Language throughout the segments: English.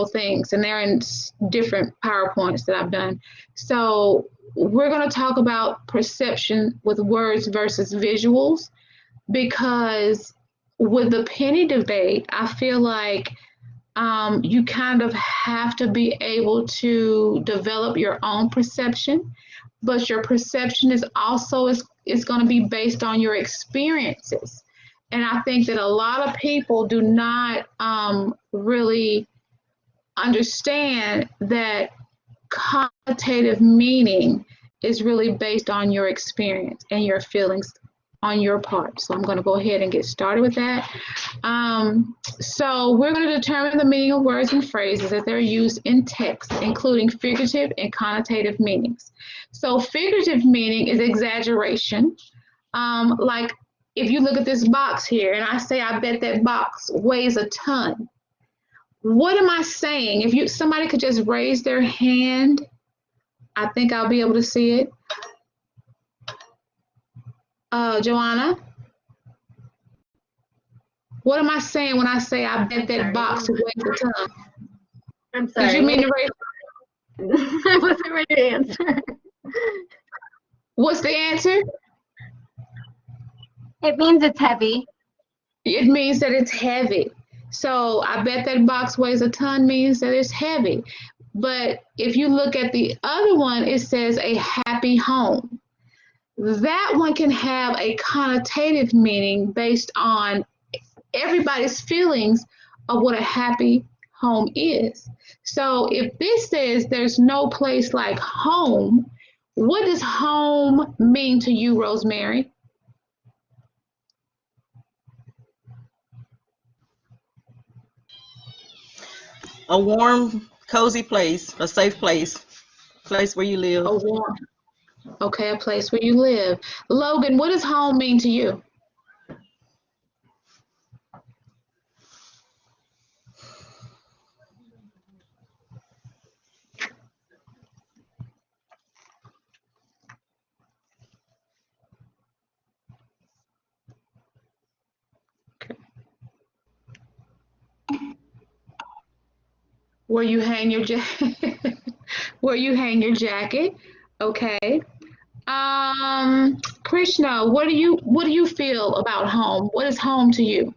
things, and they're in different PowerPoints that I've done. So we're going to talk about perception with words versus visuals, because with the penny debate, I feel like you kind of have to be able to develop your own perception, but your perception is also is going to be based on your experiences. And I think that a lot of people do not really understand that quantitative meaning is really based on your experience and your feelings on your part. So I'm going to go ahead and get started with that. So we're going to determine the meaning of words and phrases as they're used in text, including figurative and connotative meanings. So figurative meaning is exaggeration. Like if you look at this box here and I say, I bet that box weighs a ton. What am I saying? If somebody could just raise their hand, I think I'll be able to see it. Joanna, what am I saying when I say I bet that box weighs a ton? I'm sorry. Did you mean to raise? I wasn't ready to answer. What's the answer? It means it's heavy. It means that it's heavy. So I bet that box weighs a ton means that it's heavy. But if you look at the other one, it says a happy home. That one can have a connotative meaning based on everybody's feelings of what a happy home is. So if this says there's no place like home, what does home mean to you, Rosemary? A warm, cozy place, a safe place where you live. A warm, okay, a place where you live. Logan, what does home mean to you? Where you hang your jacket. Where you hang your jacket. Okay. Krishna, what do you feel about home? What is home to you?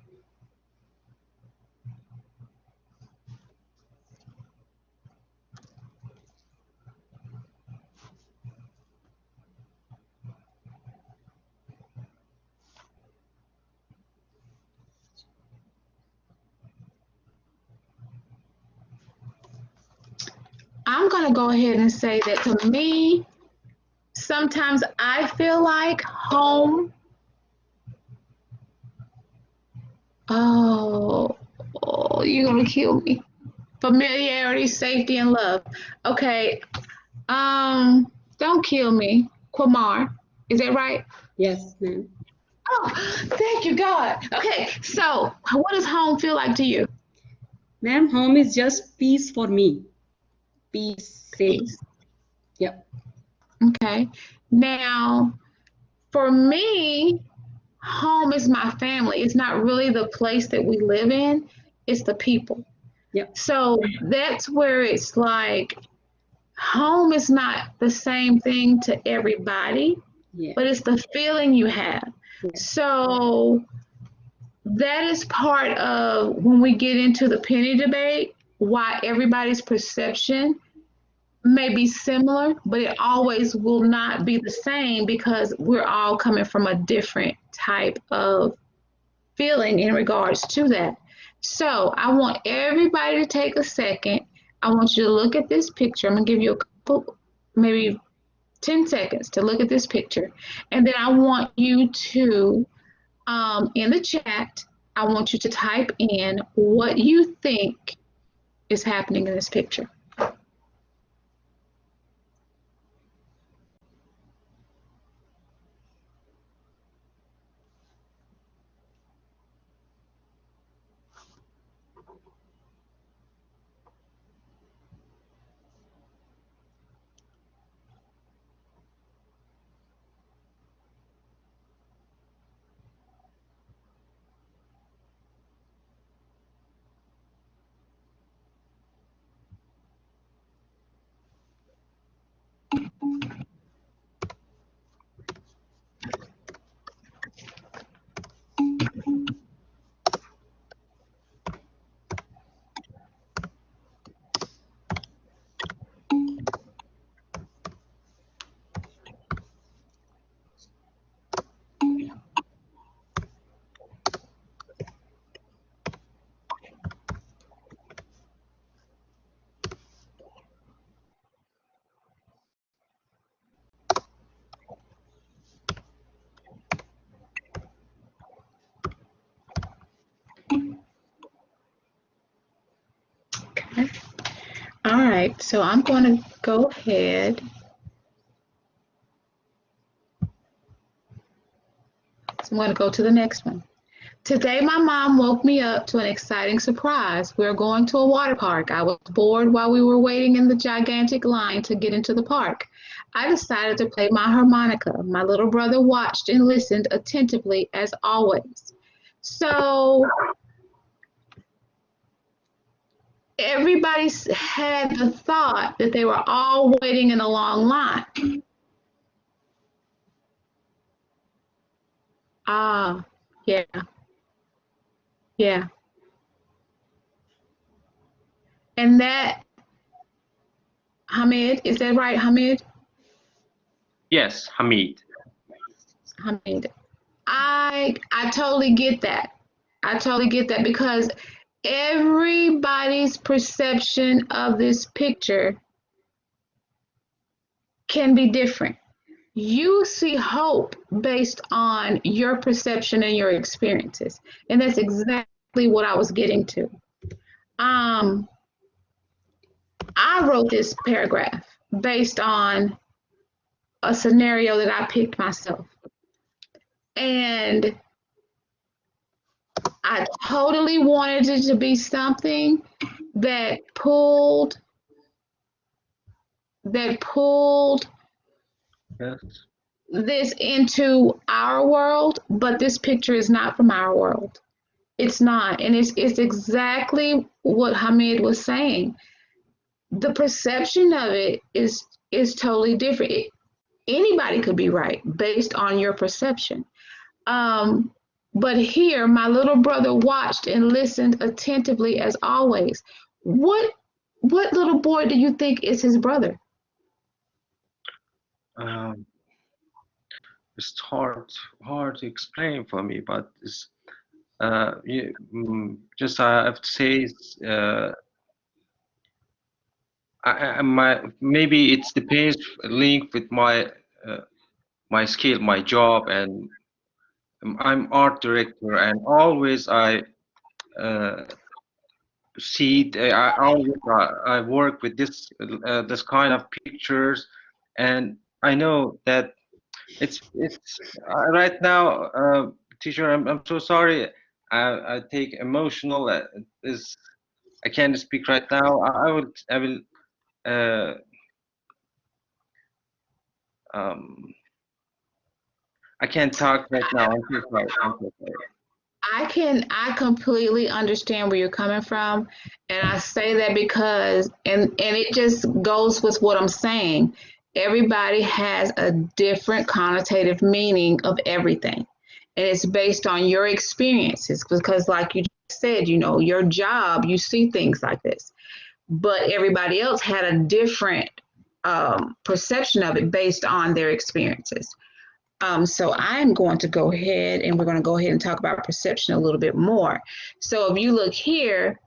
I'm gonna go ahead and say that to me, sometimes I feel like home. Oh, you're gonna kill me. Familiarity, safety, and love. Okay. Don't kill me. Quamar. Is that right? Yes, ma'am. Oh, thank you, God. Okay, so what does home feel like to you? Ma'am, home is just peace for me. Peace, safe. Peace. Yep. Okay. Now, for me, home is my family. It's not really the place that we live in, it's the people. Yep. So that's where it's like home is not the same thing to everybody, Yeah. but it's the feeling you have. Yeah. So that is part of when we get into the penny debate, why everybody's perception may be similar, but it always will not be the same because we're all coming from a different type of feeling in regards to that. So I want everybody to take a second. I want you to look at this picture. I'm gonna give you a couple, maybe 10 seconds to look at this picture. And then I want you to, in the chat, I want you to type in what you think is happening in this picture. Okay. All right, so I'm going to go ahead. So I'm going to go to the next one. Today, my mom woke me up to an exciting surprise. We're going to a water park. I was bored while we were waiting in the gigantic line to get into the park. I decided to play my harmonica. My little brother watched and listened attentively as always. So everybody had the thought that they were all waiting in a long line. Ah, yeah, yeah. And that, Hamid, is that right, Hamid? Yes, Hamid. Hamid. I totally get that. I totally get that because everybody's perception of this picture can be different. You see hope based on your perception and your experiences. And that's exactly what I was getting to. I wrote this paragraph based on a scenario that I picked myself. And I totally wanted it to be something that pulled Yes. this into our world, but this picture is not from our world. It's not. And it's exactly what Hamid was saying. The perception of it is totally different. Anybody could be right based on your perception. But here, my little brother watched and listened attentively as always. What little boy do you think is his brother? It's hard to explain for me, but it's just I have to say maybe it depends link with my my skill, my job, and I'm art director, and always I see I work with this kind of pictures, and I know that it's right now, teacher. I'm so sorry. I take emotional. Is I can't speak right now. I will. Um, I can't talk right now. I'm so sorry. I'm so sorry. I completely understand where you're coming from. And I say that because, and it just goes with what I'm saying. Everybody has a different connotative meaning of everything. And it's based on your experiences because like you just said, you know, your job, you see things like this. But everybody else had a different perception of it based on their experiences. So I'm going to go ahead and we're going to go ahead and talk about perception a little bit more. So if you look here,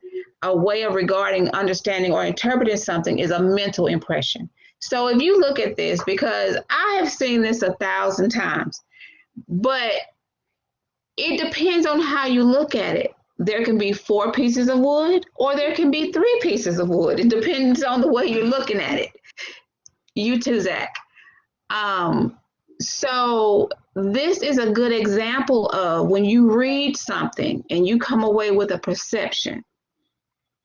a way of regarding, understanding, or interpreting something is a mental impression. So if you look at this, because I have seen this 1,000 times, but it depends on how you look at it. There can be 4 pieces of wood or there can be 3 pieces of wood. It depends on the way you're looking at it. You too, Zach. So this is a good example of when you read something and you come away with a perception.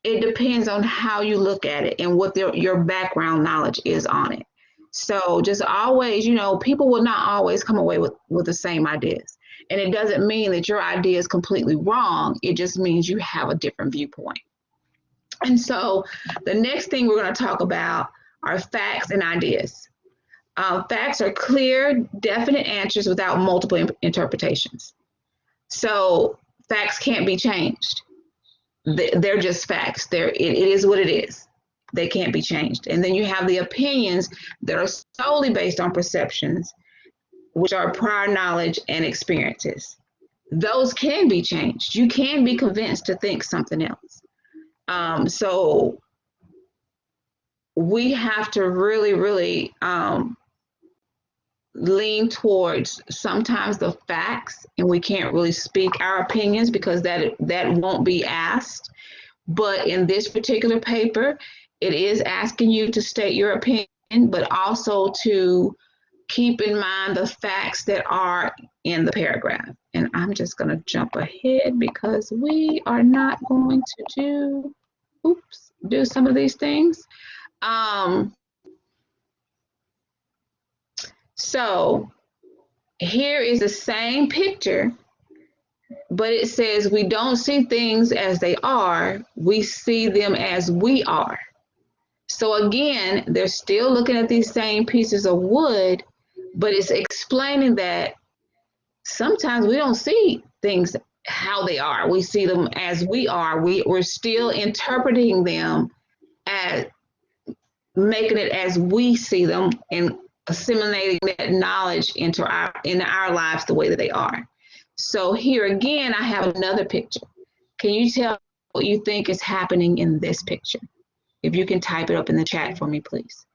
It depends on how you look at it and what your background knowledge is on it. So just always, you know, people will not always come away with the same ideas. And it doesn't mean that your idea is completely wrong. It just means you have a different viewpoint. And so the next thing we're going to talk about are facts and ideas. Facts are clear, definite answers without multiple interpretations. So facts can't be changed. They're just facts. It is what it is. They can't be changed. And then you have the opinions that are solely based on perceptions, which are prior knowledge and experiences. Those can be changed. You can be convinced to think something else. So we have to really, really lean towards sometimes the facts, and we can't really speak our opinions because that won't be asked. But in this particular paper, it is asking you to state your opinion, but also to keep in mind the facts that are in the paragraph. And I'm just going to jump ahead because we are not going to do some of these things. So here is the same picture, but it says we don't see things as they are, we see them as we are. So again, they're still looking at these same pieces of wood, but it's explaining that sometimes we don't see things how they are. We see them as we are. We're still interpreting them as making it as we see them and assimilating that knowledge into our lives the way that they are. So here again, I have another picture. Can you tell what you think is happening in this picture? If you can type it up in the chat for me, please.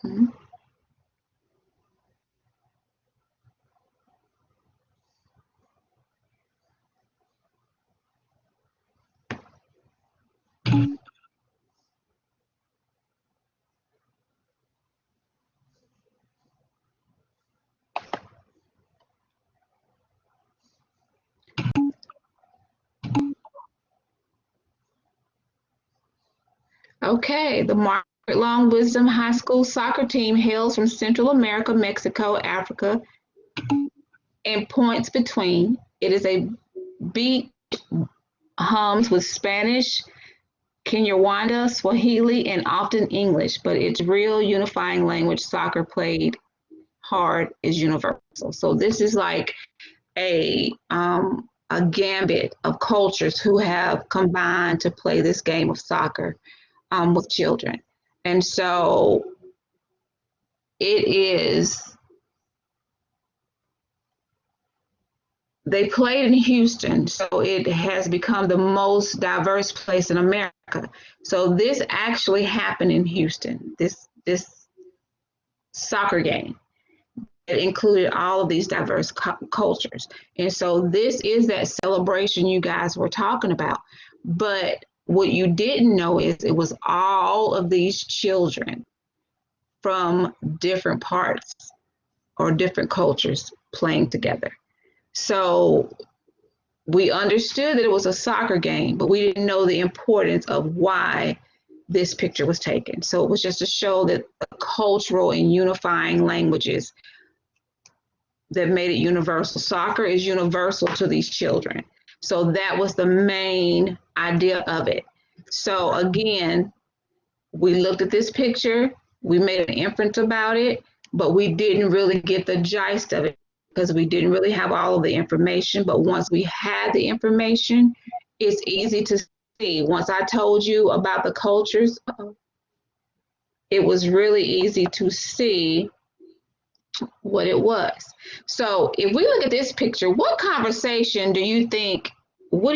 Mhm. Okay, the Margaret Long Wisdom High School soccer team hails from Central America, Mexico, Africa, and points between. It is a beat hums with Spanish, Kinyarwanda, Swahili, and often English, but its real unifying language, soccer played hard, is universal. So this is like a gambit of cultures who have combined to play this game of soccer with children. And so it is, they played in Houston, so it has become the most diverse place in America. So this actually happened in Houston, this soccer game. It included all of these diverse cultures. And so this is that celebration you guys were talking about. But what you didn't know is it was all of these children from different parts or different cultures playing together. So we understood that it was a soccer game, but we didn't know the importance of why this picture was taken. So it was just to show that the cultural and unifying languages that made it universal. Soccer is universal to these children. So that was the main idea of it. So again, we looked at this picture, we made an inference about it, but we didn't really get the gist of it because we didn't really have all of the information. But once we had the information, it's easy to see. Once I told you about the cultures, it was really easy to see what it was. So if we look at this picture, what do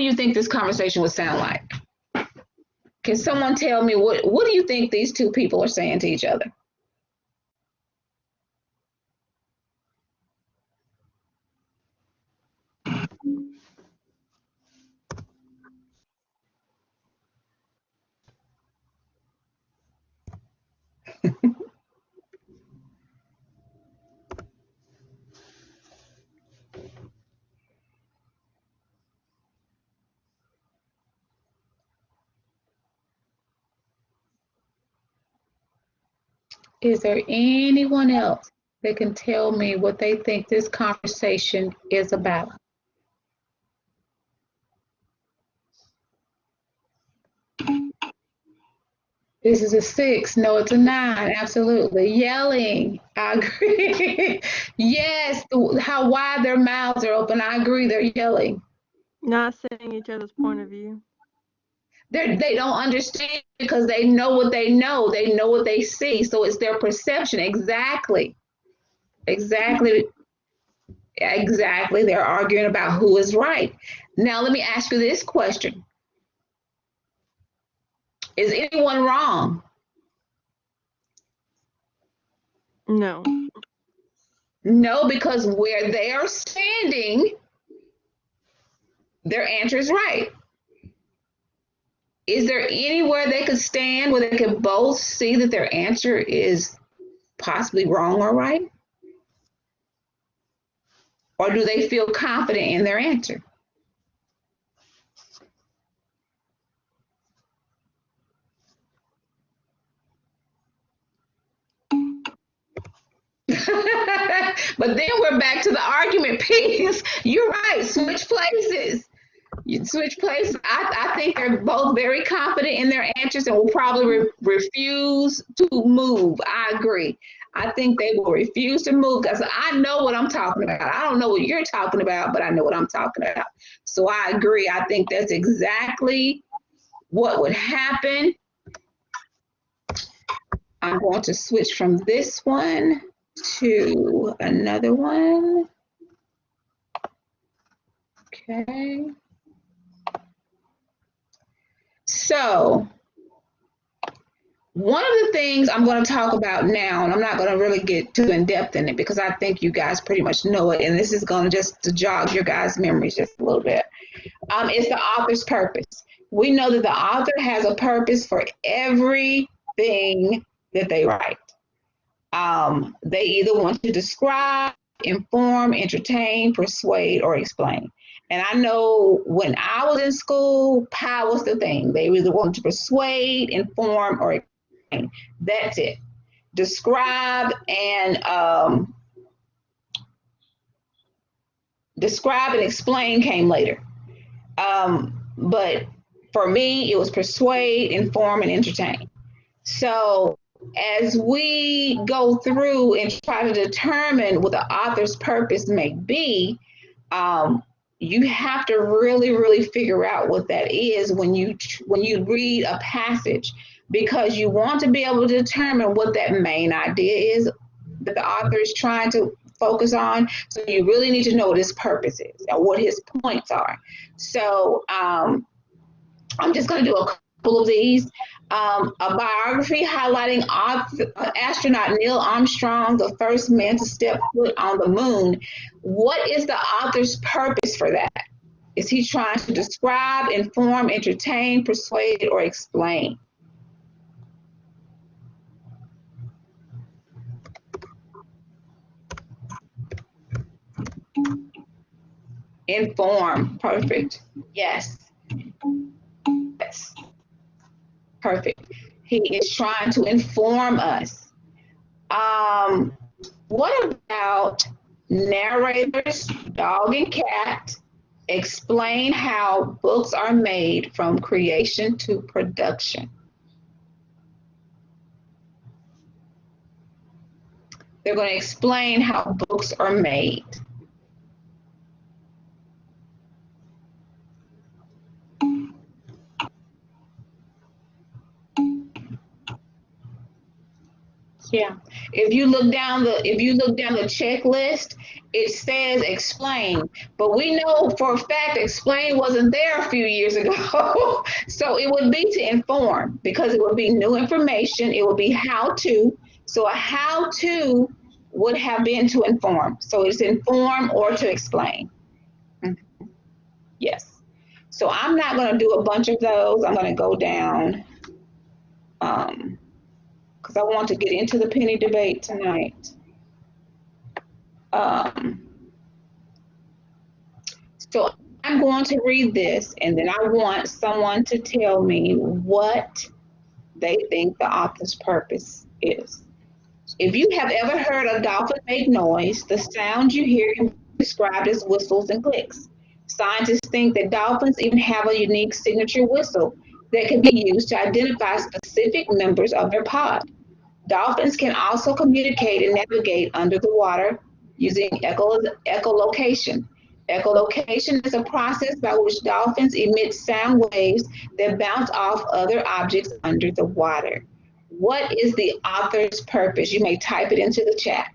you think this conversation would sound like? Can someone tell me what do you think these two people are saying to each other? Is there anyone else that can tell me what they think this conversation is about? This is a 6. No, it's a 9. Absolutely. Yelling. I agree. Yes. How wide their mouths are open. I agree. They're yelling. Not saying each other's point of view. They don't understand because they know what they know. They know what they see. So it's their perception. Exactly. Exactly. Exactly. They're arguing about who is right. Now, let me ask you this question. Is anyone wrong? No. No, because where they are standing, their answer is right. Is there anywhere they could stand where they could both see that their answer is possibly wrong or right? Or do they feel confident in their answer? But then we're back to the argument piece. You're right. Switch places. You switch places. I think they're both very confident in their answers and will probably refuse to move. I agree. I think they will refuse to move because I know what I'm talking about. I don't know what you're talking about, but I know what I'm talking about. So I agree. I think that's exactly what would happen. I'm going to switch from this one to another one. Okay. So one of the things I'm going to talk about now, and I'm not going to really get too in depth in it because I think you guys pretty much know it, and this is going to just to jog your guys' memories just a little bit, is the author's purpose. We know that the author has a purpose for everything that they write. They either want to describe, inform, entertain, persuade, or explain. And I know when I was in school, POW was the thing. They either wanted to persuade, inform, or explain. That's it. Describe and explain came later. But for me, it was persuade, inform, and entertain. So as we go through and try to determine what the author's purpose may be, you have to really, really figure out what that is when you read a passage, because you want to be able to determine what that main idea is that the author is trying to focus on. So you really need to know what his purpose is and what his points are. So I'm just going to do a couple of these. A biography highlighting astronaut Neil Armstrong, the first man to step foot on the moon. What is the author's purpose for that? Is he trying to describe, inform, entertain, persuade, or explain? Inform. Perfect. Yes. Yes. Perfect. He is trying to inform us. What about narrators, dog and cat, explain how books are made from creation to production? They're going to explain how books are made. Yeah. If you look down the checklist, it says explain, but we know for a fact explain wasn't there a few years ago. So it would be to inform, because it would be new information. It would be how to. So a how to would have been to inform. So it's inform or to explain. Mm-hmm. Yes. So I'm not going to do a bunch of those. I'm going to go down. Because I want to get into the penny debate tonight. So I'm going to read this, and then I want someone to tell me what they think the author's purpose is. If you have ever heard a dolphin make noise, the sound you hear can be described as whistles and clicks. Scientists think that dolphins even have a unique signature whistle that can be used to identify specific members of their pod. Dolphins can also communicate and navigate under the water using echolocation. Echolocation is a process by which dolphins emit sound waves that bounce off other objects under the water. What is the author's purpose? You may type it into the chat.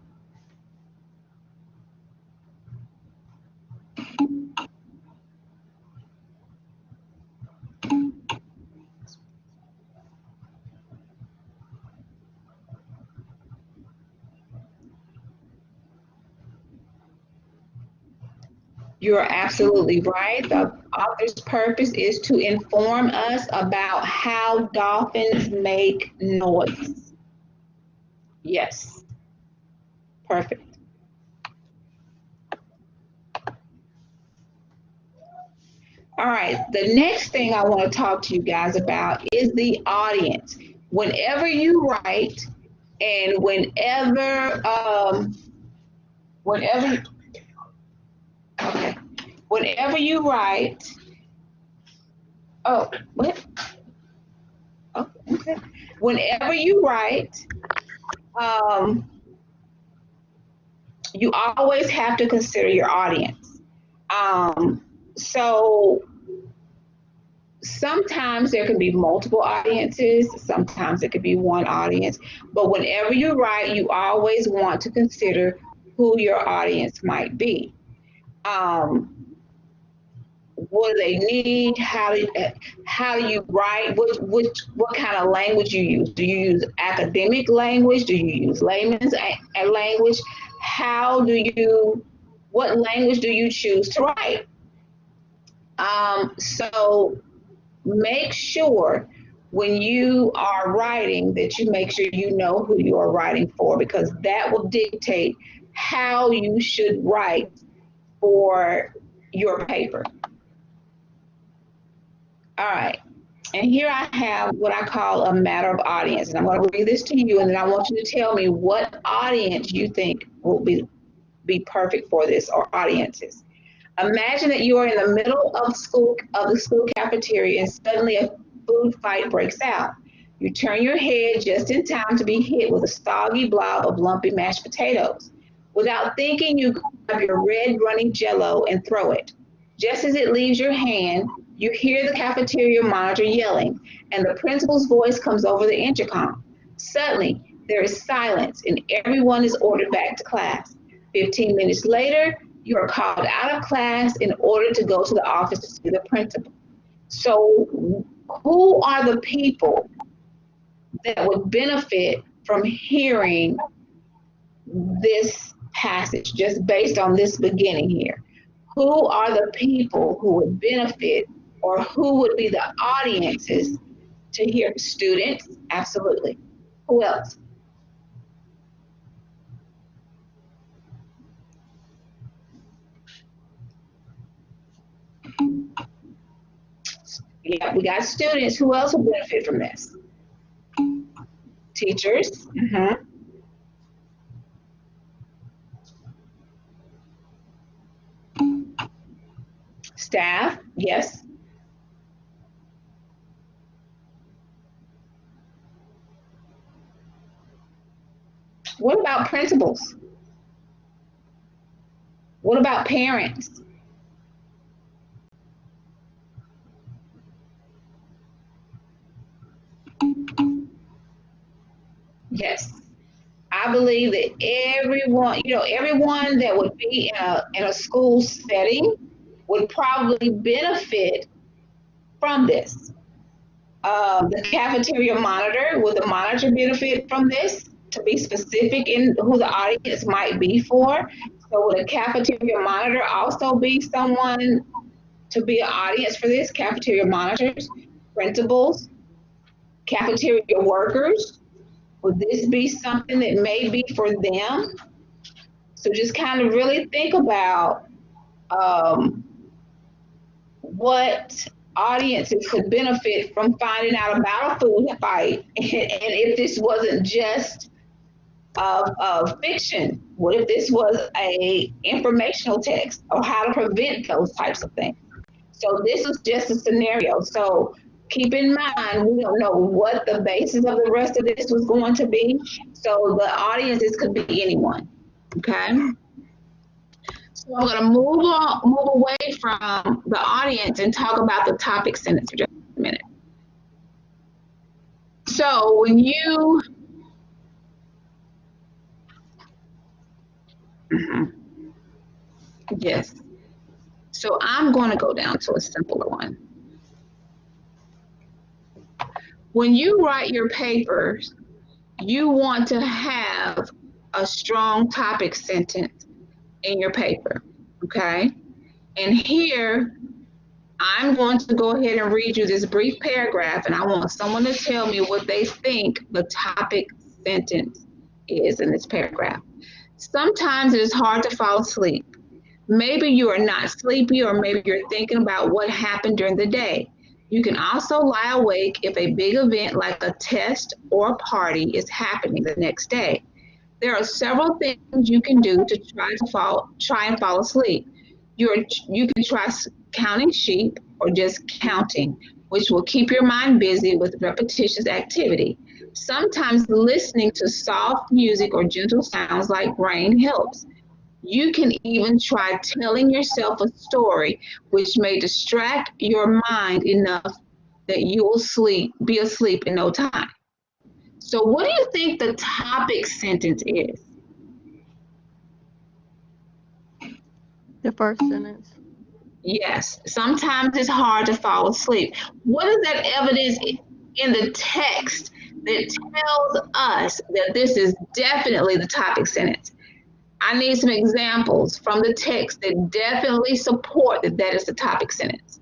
You're absolutely right. The author's purpose is to inform us about how dolphins make noise. Yes. Perfect. All right, the next thing I want to talk to you guys about is the audience. Whenever you write and whenever you write, oh, what? Oh, okay. Whenever you write, you always have to consider your audience. So sometimes there could be multiple audiences, sometimes it could be one audience, but whenever you write, you always want to consider who your audience might be. What do they need? How do you write? What kind of language you use? Do you use academic language? Do you use layman's language? What language do you choose to write? So make sure when you are writing that you make sure you know who you are writing for, because that will dictate how you should write for your paper. All right, and here I have what I call a matter of audience, and I'm going to read this to you, and then I want you to tell me what audience you think will be perfect for this, or audiences. Imagine that you are in the middle of the school cafeteria, and suddenly a food fight breaks out. You turn your head just in time to be hit with a soggy blob of lumpy mashed potatoes. Without thinking, you grab your red running Jell-O and throw it. Just as it leaves your hand, you hear the cafeteria monitor yelling, and the principal's voice comes over the intercom. Suddenly, there is silence, and everyone is ordered back to class. 15 minutes later, you are called out of class in order to go to the office to see the principal. So, who are the people that would benefit from hearing this passage, just based on this beginning here? Who are the people who would benefit, or who would be the audiences to hear? Students? Absolutely. Who else? Yeah, we got students. Who else will benefit from this? Teachers. Staff. Yes. What about principals? What about parents? Yes. I believe that everyone that would be in a school setting would probably benefit from this. The cafeteria monitor, would the monitor benefit from this? To be specific in who the audience might be for. So would a cafeteria monitor also be someone to be an audience for this? Cafeteria monitors, principals, cafeteria workers. Would this be something that may be for them? So just kind of really think about what audiences could benefit from finding out about a food fight. And if this wasn't just fiction, what if this was a informational text, or how to prevent those types of things? So this is just a scenario. So keep in mind, we don't know what the basis of the rest of this was going to be. So the audiences could be anyone. Okay. So I'm going to move away from the audience and talk about the topic sentence for just a minute. So when you, yes. So I'm going to go down to a simpler one. When you write your papers, you want to have a strong topic sentence in your paper, okay? And here, I'm going to go ahead and read you this brief paragraph, and I want someone to tell me what they think the topic sentence is in this paragraph. Sometimes it is hard to fall asleep. Maybe you are not sleepy, or maybe you're thinking about what happened during the day. You can also lie awake if a big event like a test or a party is happening the next day. There are several things you can do to try and fall asleep. You can try counting sheep or just counting, which will keep your mind busy with repetitious activity. Sometimes listening to soft music or gentle sounds like rain helps. You can even try telling yourself a story, which may distract your mind enough that you will be asleep in no time. So what do you think the topic sentence is? The first sentence. Yes, sometimes it's hard to fall asleep. What is that evidence in the text that tells us that this is definitely the topic sentence? I need some examples from the text that definitely support that that is the topic sentence.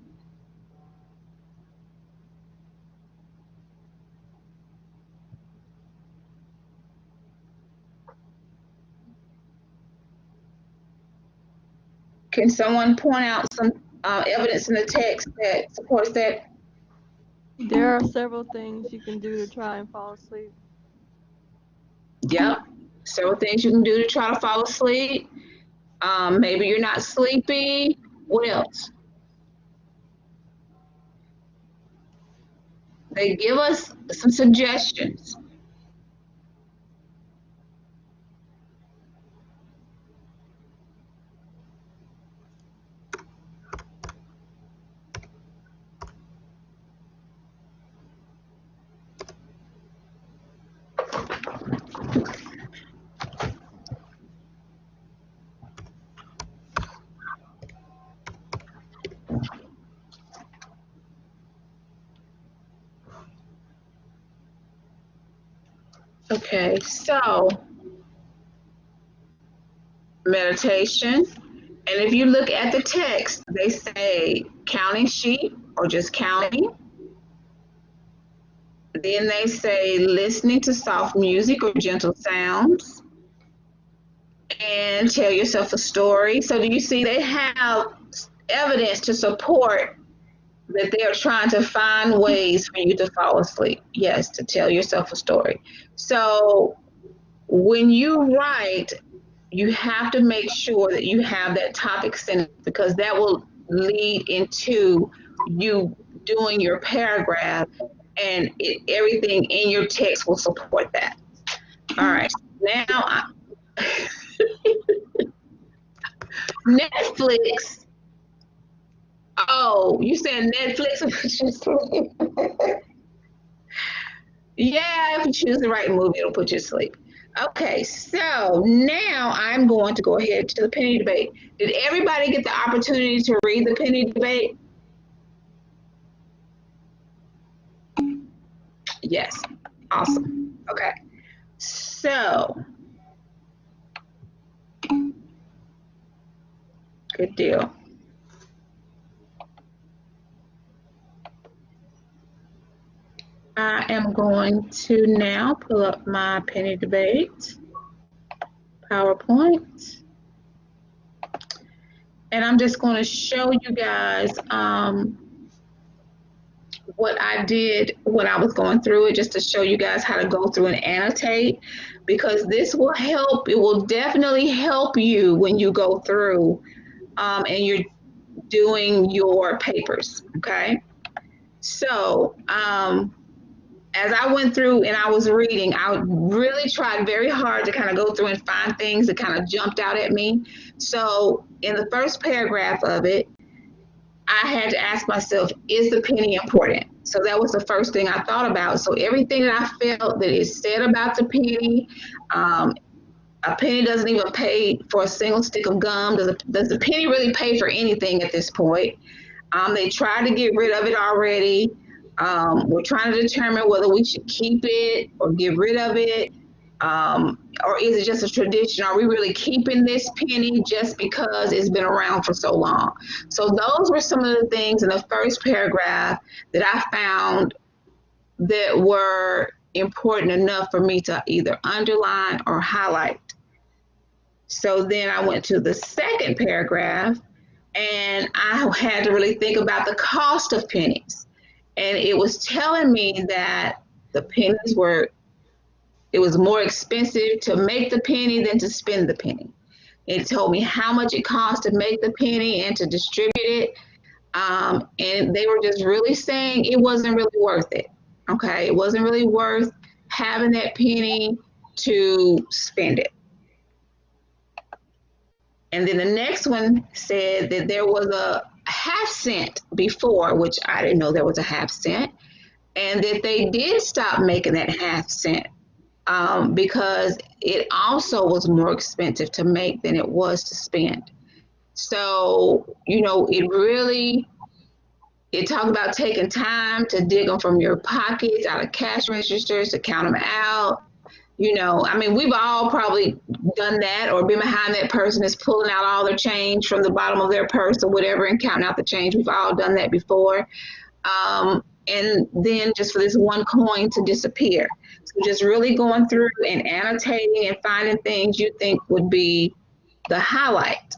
Can someone point out some evidence in the text that supports that? There are several things you can do to try and fall asleep. Yep, several things you can do to try to fall asleep. Maybe you're not sleepy. What else? They give us some suggestions. Okay, so meditation. And if you look at the text, they say counting sheep or just counting. Then they say listening to soft music or gentle sounds. And tell yourself a story. So do you see they have evidence to support that they are trying to find ways for you to fall asleep? Yes, to tell yourself a story. So when you write, you have to make sure that you have that topic sentence, because that will lead into you doing your paragraph, and everything in your text will support that. All right, now Netflix. Oh, you said Netflix will put you to sleep? Yeah, if you choose the right movie, it'll put you to sleep. Okay, so now I'm going to go ahead to the penny debate. Did everybody get the opportunity to read the penny debate? Yes, awesome. Okay, so good deal. I am going to now pull up my penny debate PowerPoint. And I'm just going to show you guys what I did when I was going through it, just to show you guys how to go through and annotate, because this will help. It will definitely help you when you go through and you're doing your papers, okay? So as I went through and I was reading, I really tried very hard to kind of go through and find things that kind of jumped out at me. So in the first paragraph of it, I had to ask myself, is the penny important? So that was the first thing I thought about. So everything that I felt that is said about the penny, a penny doesn't even pay for a single stick of gum. Does the penny really pay for anything at this point? They tried to get rid of it already. We're trying to determine whether we should keep it or get rid of it. Or is it just a tradition? Are we really keeping this penny just because it's been around for so long? So those were some of the things in the first paragraph that I found that were important enough for me to either underline or highlight. So then I went to the second paragraph and I had to really think about the cost of pennies. And it was telling me that the pennies were, it was more expensive to make the penny than to spend the penny. It told me how much it cost to make the penny and to distribute it. And they were just really saying it wasn't really worth it. Okay, it wasn't really worth having that penny to spend it. And then the next one said that there was a half cent before, which I didn't know there was a half cent, and that they did stop making that half cent because it also was more expensive to make than it was to spend. So, you know, it talked about taking time to dig them from your pockets, out of cash registers, to count them out. You know, I mean, we've all probably done that or been behind that person that's pulling out all their change from the bottom of their purse or whatever and counting out the change. We've all done that before. And then just for this one coin to disappear. So just really going through and annotating and finding things you think would be the highlight.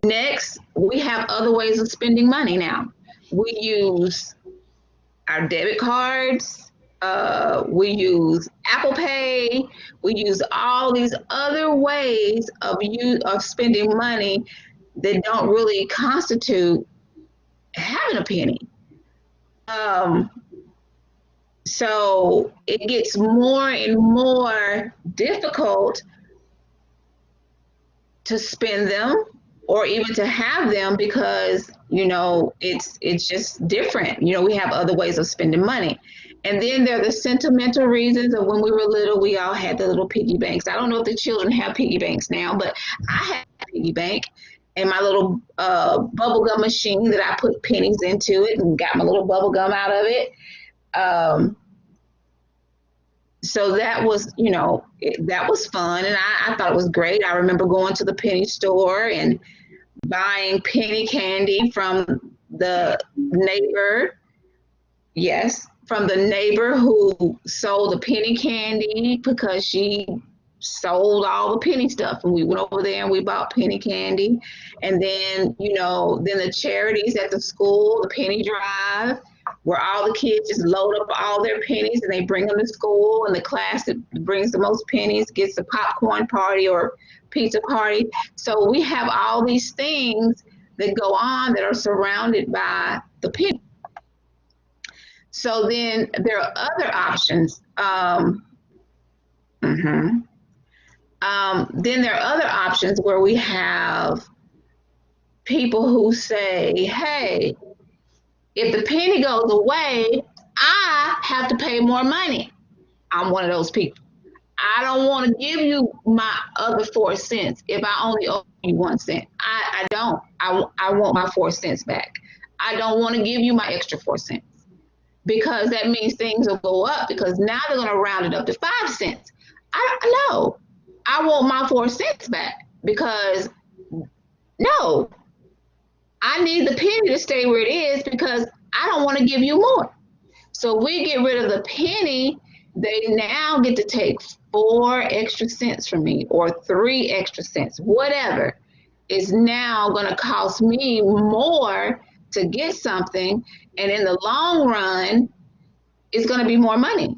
Next, we have other ways of spending money now. We use our debit cards. We use Apple Pay. We use all these other ways of spending money that don't really constitute having a penny. So it gets more and more difficult to spend them or even to have them because, you know, it's just different. You know, we have other ways of spending money. And then there are the sentimental reasons of when we were little, we all had the little piggy banks. I don't know if the children have piggy banks now, but I had a piggy bank and my little bubble gum machine that I put pennies into it and got my little bubble gum out of it. So that was, you know, that was fun. And I thought it was great. I remember going to the penny store and buying penny candy from the neighbor. Yes. From the neighbor who sold the penny candy because she sold all the penny stuff. And we went over there and we bought penny candy. And then, you know, then the charities at the school, the penny drive, where all the kids just load up all their pennies and they bring them to school. And the class that brings the most pennies gets a popcorn party or pizza party. So we have all these things that go on that are surrounded by the penny. So then there are other options. Then there are other options where we have people who say, hey, if the penny goes away, I have to pay more money. I'm one of those people. I don't want to give you my other 4 cents if I only owe you 1 cent. I don't. I want my 4 cents back. I don't want to give you my extra 4 cents. Because that means things will go up because now they're going to round it up to 5 cents. I know. I want my 4 cents back because no, I need the penny to stay where it is because I don't want to give you more. So we get rid of the penny, they now get to take 4 extra cents from me or 3 extra cents, whatever is now going to cost me more to get something. And in the long run, it's going to be more money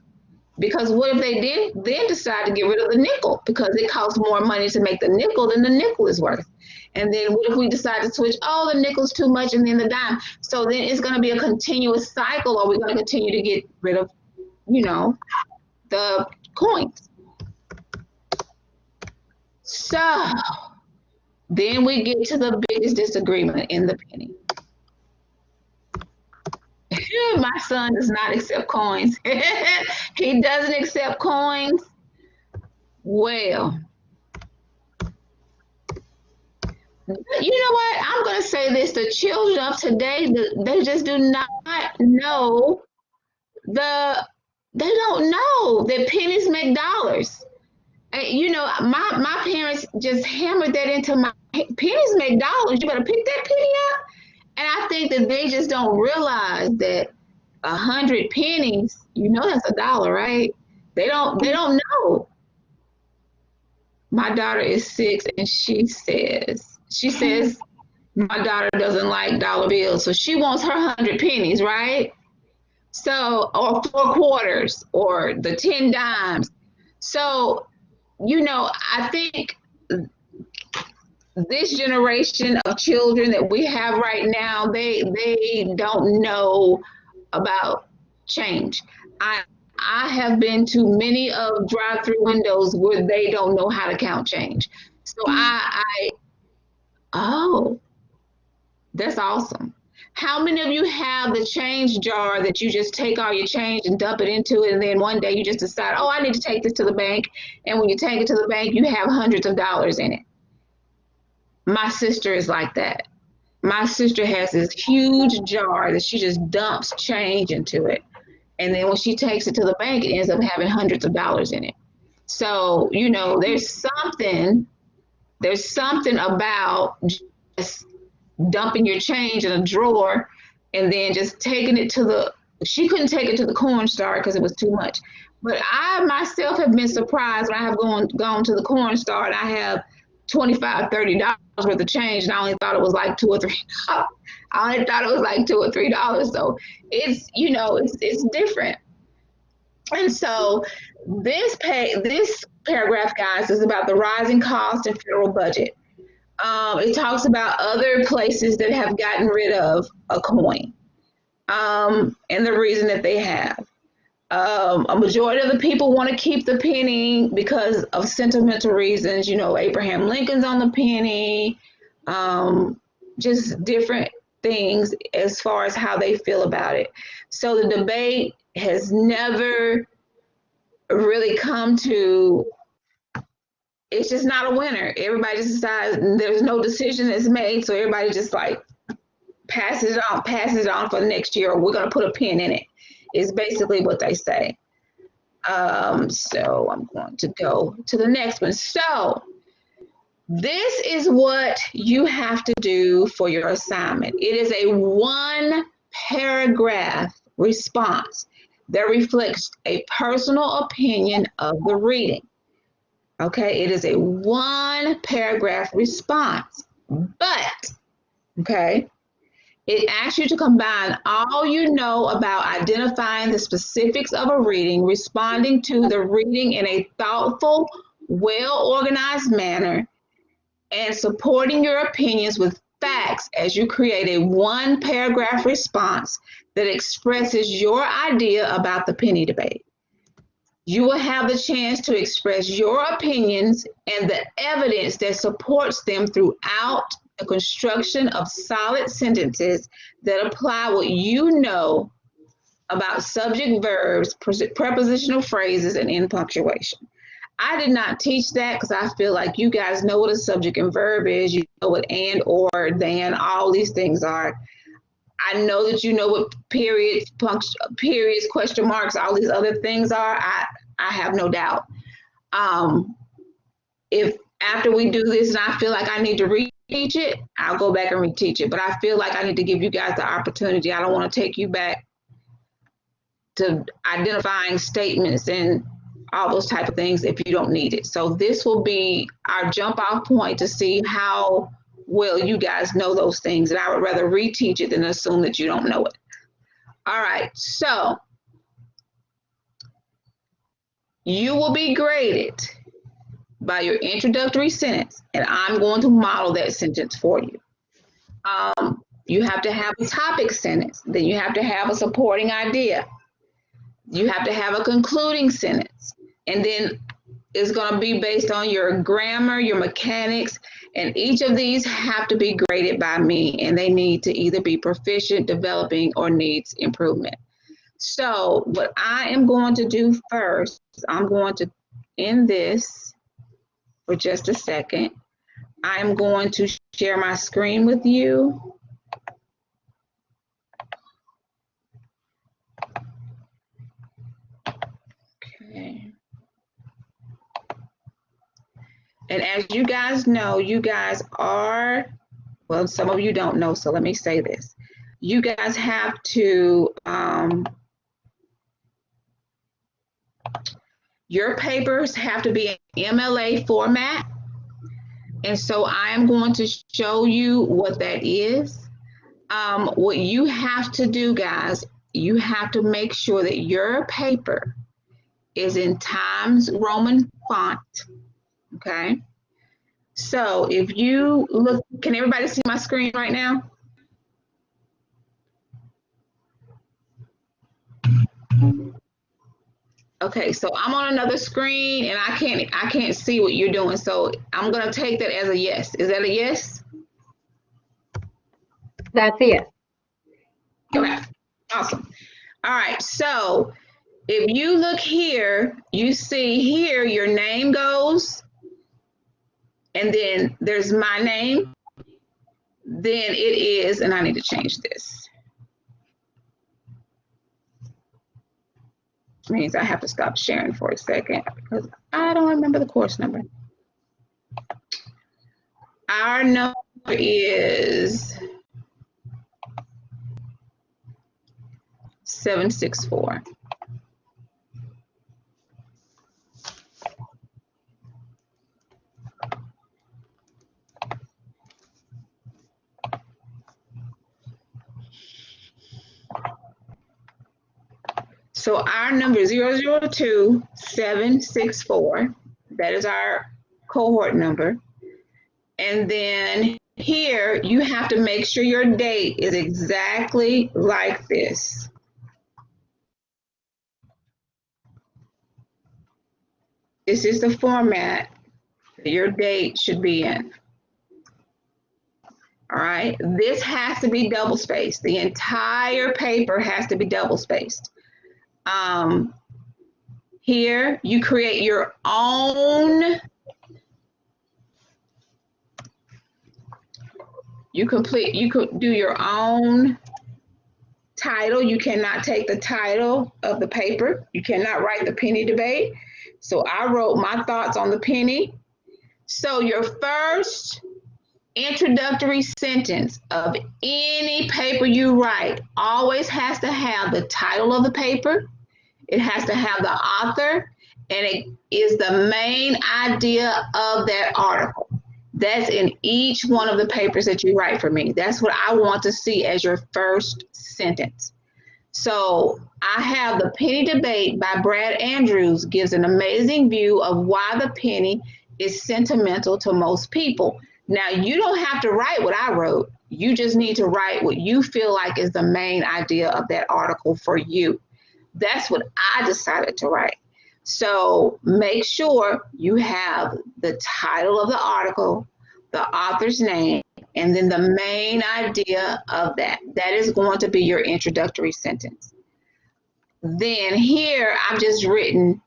Because what if they then decide to get rid of the nickel because it costs more money to make the nickel than the nickel is worth? And then what if we decide to switch, oh, the nickel's too much, and then the dime? So then it's going to be a continuous cycle, or we're going to continue to get rid of, the coins. So then we get to the biggest disagreement in the penny. My son does not accept coins. He doesn't accept coins. Well, you know what? I'm going to say this. The children of today, they just do not know they don't know that pennies make dollars. My parents just hammered that into my pennies make dollars. You better pick that penny up. And I think that they just don't realize that 100 pennies, that's $1, right? They don't know. My daughter is 6 and she says my daughter doesn't like dollar bills. So she wants her 100 pennies, right? So, or 4 quarters or the 10 dimes. So, I think this generation of children that we have right now, they don't know about change. I have been to many of drive-through windows where they don't know how to count change. So oh, that's awesome. How many of you have the change jar that you just take all your change and dump it into it, and then one day you just decide, oh, I need to take this to the bank, and when you take it to the bank, you have hundreds of dollars in it? My sister is like that. My sister has this huge jar that she just dumps change into it, and then when she takes it to the bank, it ends up having hundreds of dollars in it. So, there's something about just dumping your change in a drawer and then just taking it to she couldn't take it to the corn store because it was too much. But I myself have been surprised when I have gone to the corn store and I have $25, $30 worth of change, and I only thought it was like $2 or $3. I only thought it was like $2 or $3. So it's, it's different. And so this paragraph, guys, is about the rising cost and federal budget. It talks about other places that have gotten rid of a coin, and the reason that they have. A majority of the people want to keep the penny because of sentimental reasons. Abraham Lincoln's on the penny, just different things as far as how they feel about it. So the debate has never really come to, it's just not a winner. Everybody just decides, there's no decision that's made, so everybody just like passes it on for the next year, or we're going to put a pin in it, is basically what they say. So I'm going to go to the next one. So this is what you have to do for your assignment. It is a 1-paragraph response that reflects a personal opinion of the reading. Okay, it is a 1-paragraph response, but, okay, it asks you to combine all you know about identifying the specifics of a reading, responding to the reading in a thoughtful, well-organized manner, and supporting your opinions with facts as you create a 1-paragraph response that expresses your idea about the penny debate. You will have the chance to express your opinions and the evidence that supports them throughout the construction of solid sentences that apply what you know about subject verbs, prepositional phrases, and end punctuation. I did not teach that because I feel like you guys know what a subject and verb is. You know what and, or, than, all these things are. I know that you know what periods, question marks, all these other things are. I have no doubt. If after we do this and I feel like I need to reteach it, I'll go back and reteach it. But I feel like I need to give you guys the opportunity. I don't want to take you back to identifying statements and all those type of things if you don't need it. So this will be our jump off point to see how well you guys know those things. And I would rather reteach it than assume that you don't know it. All right, so You will be graded by your introductory sentence, and I'm going to model that sentence for you. You have to have a topic sentence, then you have to have a supporting idea. You have to have a concluding sentence, and then it's going to be based on your grammar, your mechanics, and each of these have to be graded by me, and they need to either be proficient, developing, or needs improvement. So what I am going to do first, I'm going to end this for just a second. I'm going to share my screen with you. Okay. And as you guys know, you guys are, well, some of you don't know, so let me say this. You guys have to, your papers have to be in MLA format. And so I am going to show you what that is. What you have to do, guys, you have to make sure that your paper is in Times Roman font, okay? So if you look, can everybody see my screen right now? Okay, so I'm on another screen and I can't see what you're doing. So I'm gonna take that as a yes. Is that a yes? That's a yes. Okay, awesome. All right, so if you look here, you see here your name goes, and then there's my name. Then it is, and I need to change this. Which means I have to stop sharing for a second because I don't remember the course number. Our number is 764. So our number is 002764. That is our cohort number. And then here you have to make sure your date is exactly like this. This is the format that your date should be in. All right, this has to be double spaced. The entire paper has to be double spaced. Here you create your own, you could do your own title. You cannot take the title of the paper. You cannot write the penny debate. So I wrote my thoughts on the penny. So your first introductory sentence of any paper you write always has to have the title of the paper. It has to have the author, and it is the main idea of that article. That's in each one of the papers that you write for me. That's what I want to see as your first sentence. So I have the penny debate by Brad Andrews, gives an amazing view of why the penny is sentimental to most people. Now, you don't have to write what I wrote. You just need to write what you feel like is the main idea of that article for you. That's what I decided to write. So make sure you have the title of the article, the author's name, and then the main idea of that. That is going to be your introductory sentence. Then here I've just written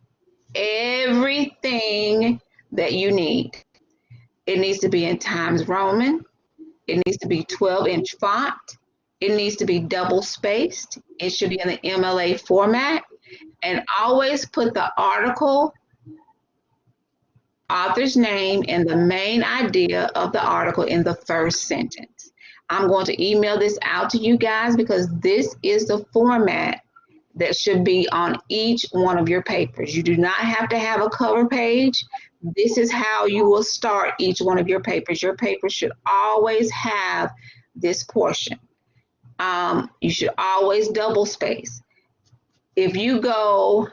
everything that you need. It needs to be in Times Roman. It needs to be 12-inch font. It needs to be double spaced. It should be in the MLA format. And always put the article, author's name, and the main idea of the article in the first sentence. I'm going to email this out to you guys because this is the format that should be on each one of your papers. You do not have to have a cover page. This is how you will start each one of your papers. Your paper should always have this portion. You should always double space. If you go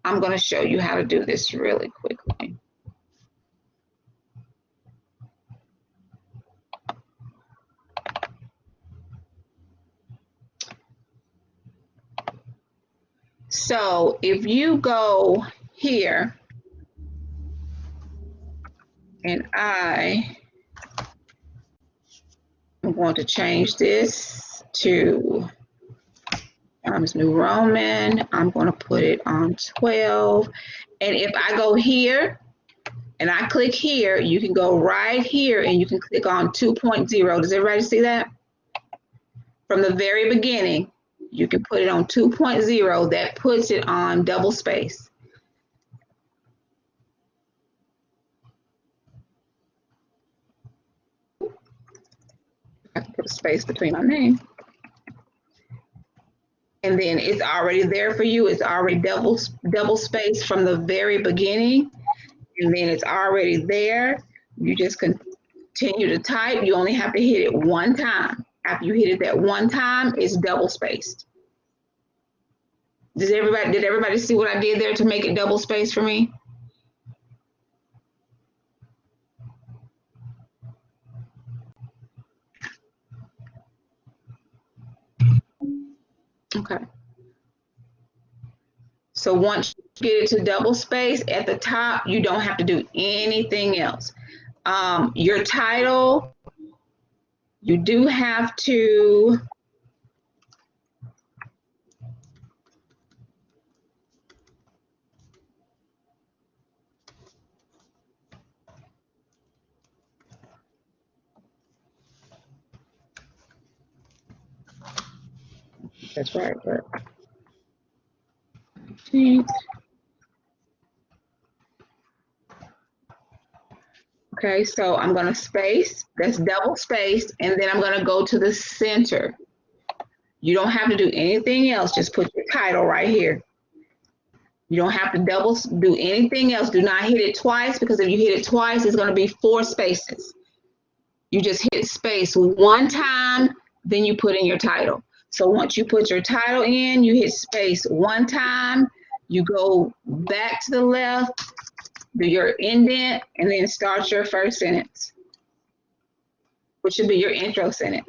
I'm going to show you how to do this really quickly. So if you go here, and I am going to change this to Times New Roman. I'm going to put it on 12. And if I go here and I click here, you can go right here and you can click on 2.0. Does everybody see that? From the very beginning, you can put it on 2.0. That puts it on double space. I can put a space between my name. And then it's already there for you. It's already double space from the very beginning. And then it's already there. You just continue to type. You only have to hit it one time. After you hit it that one time, it's double spaced. Did everybody see what I did there to make it double spaced for me? Okay. So once you get it to double space at the top, you don't have to do anything else. Your title, you do have to that's right, but okay, so I'm going to space, that's double spaced, and then I'm going to go to the center. You don't have to do anything else, just put your title right here. You don't have to do anything else. Do not hit it twice, because if you hit it twice, it's going to be 4 spaces. You just hit space one time, then you put in your title. So once you put your title in, you hit space one time, you go back to the left, do your indent, and then start your first sentence, which should be your intro sentence.